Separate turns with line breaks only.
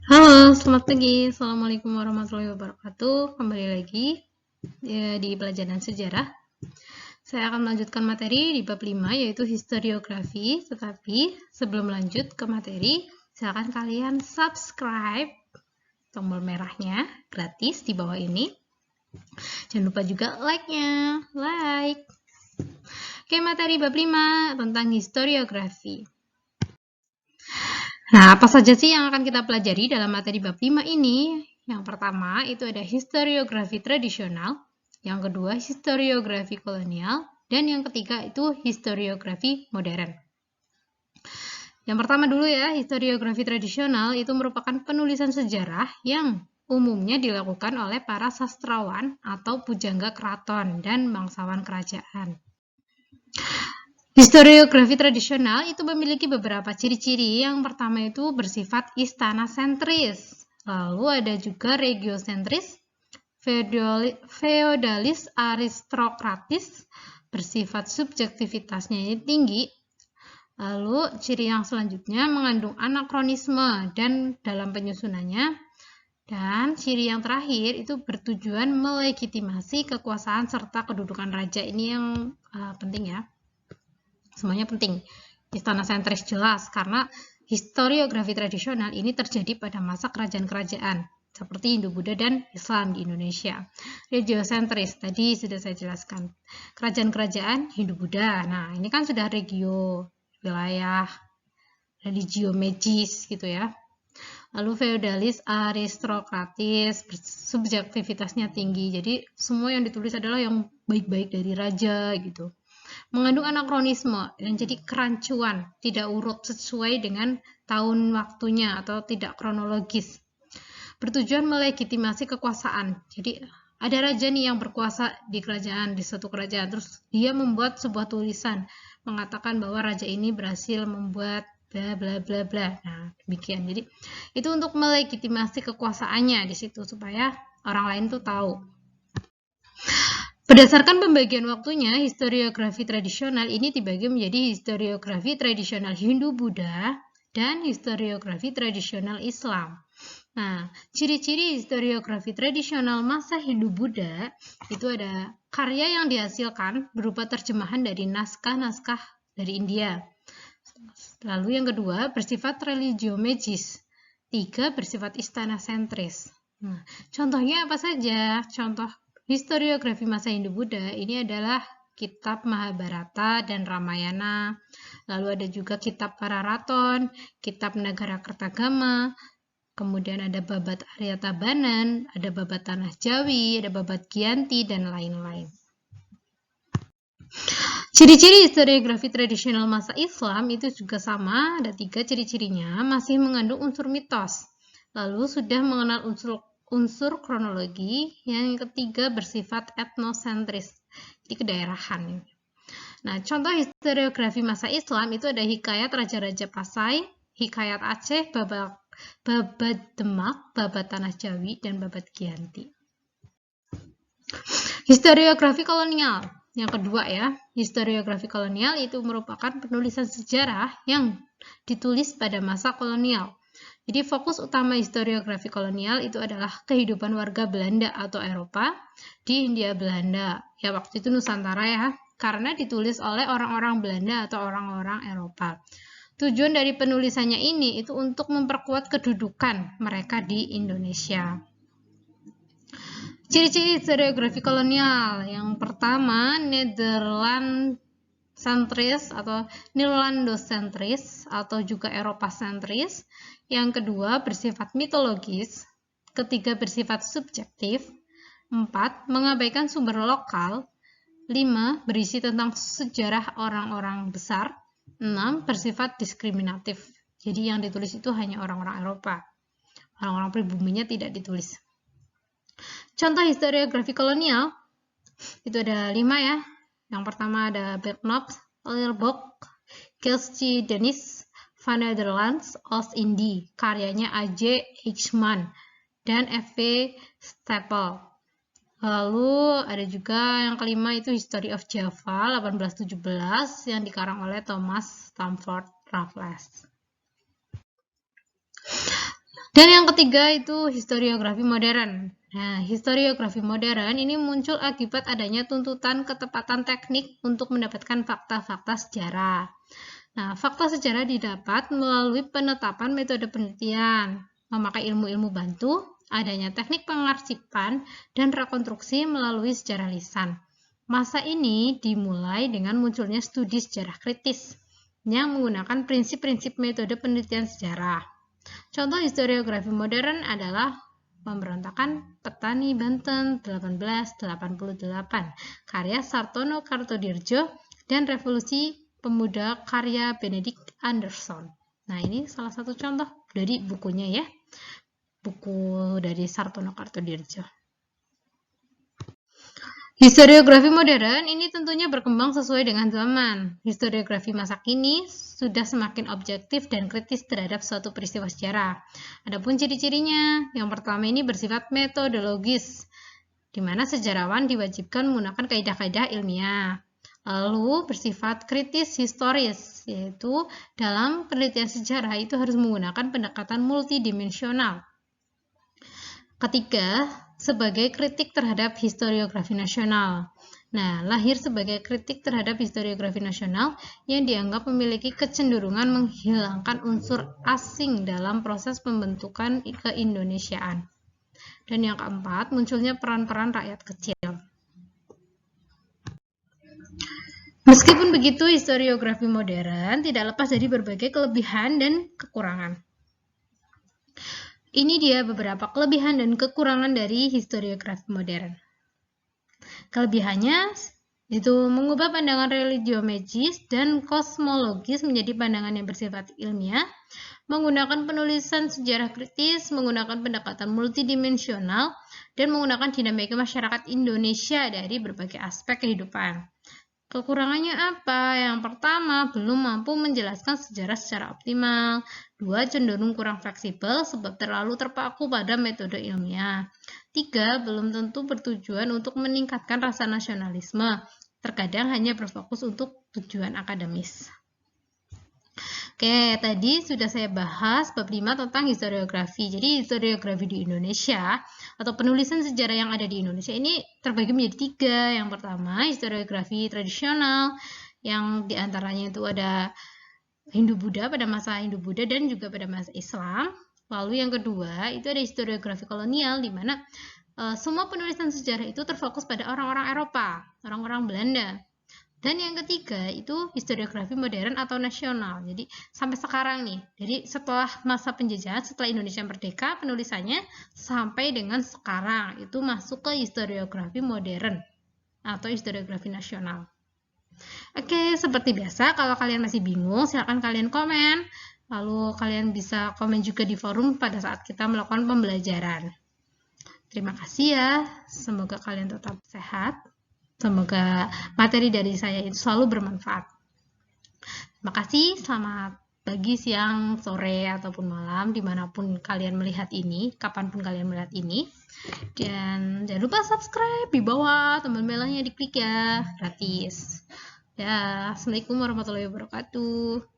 Halo, selamat pagi. Assalamualaikum warahmatullahi wabarakatuh. Kembali lagi di pelajaran sejarah. Saya akan melanjutkan materi di bab 5 yaitu historiografi. Tetapi sebelum lanjut ke materi, silakan kalian subscribe tombol merahnya gratis di bawah ini. Jangan lupa juga like-nya. Like. Oke, materi bab 5 tentang historiografi. Nah, apa saja sih yang akan kita pelajari dalam materi bab 5 ini? Yang pertama, itu ada historiografi tradisional. Yang kedua, historiografi kolonial. Dan yang ketiga, itu historiografi modern. Yang pertama dulu ya, historiografi tradisional itu merupakan penulisan sejarah yang umumnya dilakukan oleh para sastrawan atau pujangga keraton dan bangsawan kerajaan. Historiografi tradisional itu memiliki beberapa ciri-ciri. Yang pertama itu bersifat istana sentris. Lalu ada juga regiosentris, feodalis aristokratis, bersifat subjektivitasnya tinggi. Lalu ciri yang selanjutnya mengandung anakronisme dan dalam penyusunannya. Dan ciri yang terakhir itu bertujuan melegitimasi kekuasaan serta kedudukan raja. Ini yang penting ya. Semuanya penting. Istana sentris jelas karena historiografi tradisional ini terjadi pada masa kerajaan-kerajaan seperti Hindu-Buddha dan Islam di Indonesia. Regiosentris tadi sudah saya jelaskan. Kerajaan-kerajaan Hindu-Buddha. Nah, ini kan sudah regio, wilayah, religio magis gitu ya. Lalu feodalis aristokratis, subjektivitasnya tinggi. Jadi semua yang ditulis adalah yang baik-baik dari raja gitu. Mengandung anakronisme dan jadi kerancuan, tidak urut sesuai dengan tahun waktunya atau tidak kronologis. Bertujuan melegitimasi kekuasaan. Jadi ada raja nih yang berkuasa di kerajaan, di suatu kerajaan, terus dia membuat sebuah tulisan mengatakan bahwa raja ini berhasil membuat bla bla bla bla. Nah, demikian. Jadi itu untuk melegitimasi kekuasaannya di situ supaya orang lain tuh tahu. Berdasarkan pembagian waktunya, historiografi tradisional ini dibagi menjadi historiografi tradisional Hindu-Buddha dan historiografi tradisional Islam. Nah, ciri-ciri historiografi tradisional masa Hindu-Buddha itu ada karya yang dihasilkan berupa terjemahan dari naskah-naskah dari India. Lalu yang kedua, bersifat religio magis. 3, bersifat istana sentris. Nah, contohnya apa saja? Contoh historiografi masa Hindu-Buddha ini adalah kitab Mahabharata dan Ramayana. Lalu ada juga kitab Pararaton, kitab Nagara Kertagama, kemudian ada Babat Aryatabanan, ada Babat Tanah Jawi, ada Babat Giyanti, dan lain-lain. Ciri-ciri historiografi tradisional masa Islam itu juga sama, ada 3 ciri-cirinya, masih mengandung unsur mitos. Lalu sudah mengenal unsur kronologi, yang ketiga bersifat etnosentris, jadi kedaerahan. Nah, contoh historiografi masa Islam itu ada hikayat Raja-Raja Pasai, hikayat Aceh, Babat Demak, Babat Tanah Jawi, dan Babat Giyanti. Historiografi kolonial. Yang kedua ya, historiografi kolonial itu merupakan penulisan sejarah yang ditulis pada masa kolonial. Jadi fokus utama historiografi kolonial itu adalah kehidupan warga Belanda atau Eropa di Hindia Belanda. Ya waktu itu Nusantara ya, karena ditulis oleh orang-orang Belanda atau orang-orang Eropa. Tujuan dari penulisannya ini itu untuk memperkuat kedudukan mereka di Indonesia. Ciri-ciri historiografi kolonial. Yang pertama, Nederlandsentris atau Nederlandosentris atau juga Eropa-sentris. Yang kedua, bersifat mitologis. Ketiga, bersifat subjektif. 4, mengabaikan sumber lokal. 5, berisi tentang sejarah orang-orang besar. 6, bersifat diskriminatif. Jadi yang ditulis itu hanya orang-orang Eropa. Orang-orang pribuminya tidak ditulis. Contoh historiografi kolonial itu ada 5 ya. Yang pertama ada Berknop, Leerbock, Gelsci Denis, Van Nederlands, Oost-Indie, karyanya A.J. Eichmann dan F.V. Staple. Lalu ada juga yang kelima itu History of Java 1817 yang dikarang oleh Thomas Stamford Raffles. Dan yang ketiga itu historiografi modern. Nah, historiografi modern ini muncul akibat adanya tuntutan ketepatan teknik untuk mendapatkan fakta-fakta sejarah. Nah, fakta sejarah didapat melalui penetapan metode penelitian, memakai ilmu-ilmu bantu, adanya teknik pengarsipan, dan rekonstruksi melalui sejarah lisan. Masa ini dimulai dengan munculnya studi sejarah kritis yang menggunakan prinsip-prinsip metode penelitian sejarah. Contoh historiografi modern adalah Pemberontakan Petani Banten 1888 karya Sartono Kartodirjo dan Revolusi Pemuda karya Benedict Anderson. Nah, ini salah satu contoh dari bukunya ya. Buku dari Sartono Kartodirjo. Historiografi modern ini tentunya berkembang sesuai dengan zaman. Historiografi masa kini sudah semakin objektif dan kritis terhadap suatu peristiwa sejarah. Adapun ciri-cirinya, yang pertama ini bersifat metodologis, di mana sejarawan diwajibkan menggunakan kaidah-kaidah ilmiah. Lalu bersifat kritis historis, yaitu dalam penelitian sejarah itu harus menggunakan pendekatan multidimensional. Ketiga, sebagai kritik terhadap historiografi nasional. Nah, lahir sebagai kritik terhadap historiografi nasional yang dianggap memiliki kecenderungan menghilangkan unsur asing dalam proses pembentukan keindonesiaan. Dan yang keempat, munculnya peran-peran rakyat kecil. Meskipun begitu, historiografi modern tidak lepas dari berbagai kelebihan dan kekurangan. Ini dia beberapa kelebihan dan kekurangan dari historiografi modern. Kelebihannya itu mengubah pandangan religiomagis dan kosmologis menjadi pandangan yang bersifat ilmiah, menggunakan penulisan sejarah kritis, menggunakan pendekatan multidimensional, dan menggunakan dinamika masyarakat Indonesia dari berbagai aspek kehidupan. Kekurangannya apa? Yang pertama, belum mampu menjelaskan sejarah secara optimal. 2, cenderung kurang fleksibel sebab terlalu terpaku pada metode ilmiah. 3, belum tentu bertujuan untuk meningkatkan rasa nasionalisme. Terkadang hanya berfokus untuk tujuan akademis. Oke, tadi sudah saya bahas bab 5 tentang historiografi. Jadi historiografi di Indonesia atau penulisan sejarah yang ada di Indonesia ini terbagi menjadi 3. Yang pertama, historiografi tradisional, yang diantaranya itu ada Hindu-Buddha pada masa Hindu-Buddha dan juga pada masa Islam. Lalu yang kedua, itu ada historiografi kolonial, di mana semua penulisan sejarah itu terfokus pada orang-orang Eropa, orang-orang Belanda. Dan yang ketiga itu historiografi modern atau nasional. Jadi sampai sekarang nih, jadi setelah masa penjajahan, setelah Indonesia merdeka, penulisannya sampai dengan sekarang itu masuk ke historiografi modern atau historiografi nasional. Oke, seperti biasa, kalau kalian masih bingung, silakan kalian komen. Lalu kalian bisa komen juga di forum pada saat kita melakukan pembelajaran. Terima kasih ya, semoga kalian tetap sehat. Semoga materi dari saya itu selalu bermanfaat. Terima kasih, selamat pagi, siang, sore, ataupun malam, dimanapun kalian melihat ini, kapanpun kalian melihat ini. Dan jangan lupa subscribe di bawah, tombol merahnya diklik ya, gratis. Ya, Assalamualaikum warahmatullahi wabarakatuh.